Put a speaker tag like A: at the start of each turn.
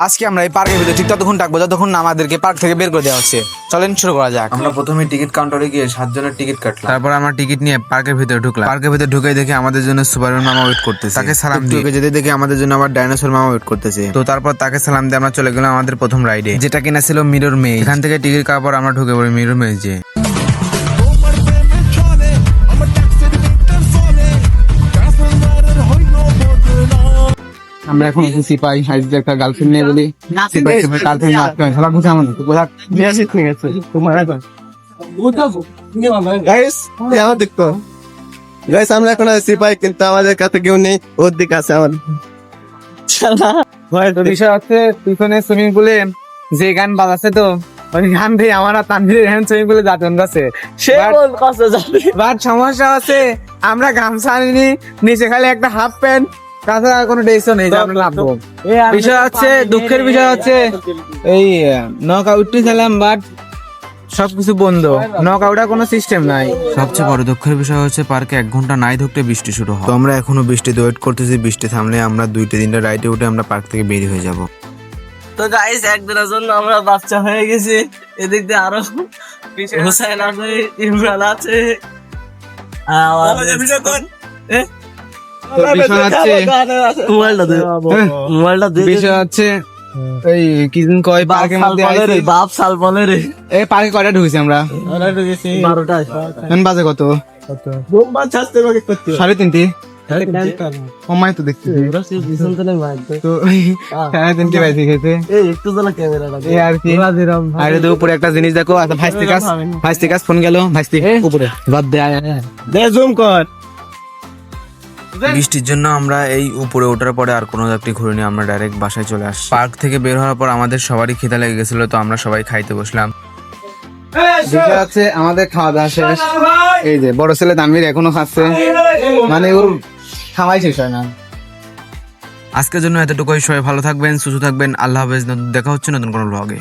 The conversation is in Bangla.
A: আজকে আমরা এই পার্কের ভিতরে ঠিক ততক্ষণ থাকবো যতক্ষণ না আমাদেরকে পার্ক থেকে বের করে দেওয়া হচ্ছে। চলেন শুরু করা যাক।
B: আমরা প্রথমে টিকিট কাউন্টারে গিয়ে 7 জনের টিকিট কাটলাম।
C: তারপর আমরা টিকিট নিয়ে পার্কের ভিতরে ঢুকলাম। পার্কের ভিতরে ঢুকে দেখি আমাদের জন্য সুপারম্যান মামা ওয়েট করতেছে। তাকে সালাম দিয়ে যেতে দেখি আমাদের জন্য আবার ডাইনোসর মামা ওয়েট করতেছে। তো তারপর তাকে সালাম দিয়ে আমরা চলে গেলাম আমাদের প্রথম রাইডে, যেটা কিনা ছিল মিরর মেজ। এখান থেকে টিকিট কাটার পর আমরা ঢুকে পড়ি মিরর মেজে।
D: আমরা এখন এসে সিপাই হাইজে একটা গার্লফ্রেন্ড নিয়ে বলি সিপাই গার্লফ্রেন্ড আটকে শালা গুছা আমার তো কোথা বিয়াসিত নিয়ে গেছে তোমার এখন
E: গাইস यहाँ देखो গাইস আমরা এখন সিপাই কিন্তু আমাদের কাছে কেউ নেই ওর দিকে আছে আমার
D: তো বিষয় হচ্ছে পিছনে সুইমিং পুলে যে গান বাজাচ্ছে তো ওই গান দিয়ে আমার আর তানভীরের হ্যান্ড সুইমিং পুলে যাতন গেছে
E: সে বল কষ্ট যাবে
D: বাট সমস্যা হচ্ছে আমরা গামছা আনিনি, নিচে খালি একটা হাফ প্যান্ট, তাছাড়া কোনো ড্রেসও নেই যে আমরা নামবো। বিষয় হচ্ছে দুঃখের বিষয় হচ্ছে এই নক আউটটি খেলাম বাট সবকিছু বন্ধ, নক আউটের কোনো সিস্টেম নাই।
C: সবচেয়ে বড় দুঃখের বিষয় হচ্ছে পার্কে 1 ঘন্টা নাই ঢুকতে বৃষ্টি শুরু হয়। তো আমরা এখনো বৃষ্টিতে ওয়েট করতেছি। বৃষ্টি থামলে আমরা 2-3টা রাইডে উঠে আমরা পার্ক থেকে বের হয়ে যাব।
E: তো গাইস একদিনের জন্য আমরা বাচ্চা হয়ে গেছি। এদিক দিয়ে আরো হোসেন আছে, ইমরান আছে,
D: তো বিষয় হচ্ছে
E: মোবাইলটা দে
D: বিষয় হচ্ছে এই কিছুদিন কয় পার্কের মধ্যে আইছি।
E: বাপ সাল বলে রে
D: এই পার্কে কয়টা ঢুকেছি আমরা?
E: 12টায়
D: এখন বাজে কত?
E: বোম্বা ছাড়তে বাকি করতে
D: 3:30 সময় তো দেখতেছি তো 3:30 বাজে গেছে।
E: এই একটু জ্বালা ক্যামেরা লাগে
D: এই আর কি। আরে তো উপরে একটা জিনিস দেখো, আচ্ছা ভাইস্তি কাজ ফোন গেল, ভাইস্তি উপরে বাদ দে
E: দে জুম কর।
C: বৃষ্টির জন্য আমরা এই উপরে ওঠার পরে আর কোনো যাত্রী ঘুরিনি, আমরা ডাইরেক্ট বাসায় চলে আসি। পার্ক থেকে বের হওয়ার পর আমাদের সবারই খিদা লেগে গেছিল, তো আমরা সবাই খাইতে বসলাম।
D: বিষয় হচ্ছে আমাদের খাওয়া দাওয়া শেষ। এই যে বড় ছেলে তানভীর এখনো খাচ্ছে, মানে ওর খাওয়াই শেষ হয় না।
C: আজকের জন্য এতটুকুই। সবাই ভালো থাকবেন, সুস্থ থাকবেন। আল্লাহ হাফেজ। দেখা হচ্ছে নতুন কোনো ব্লগে।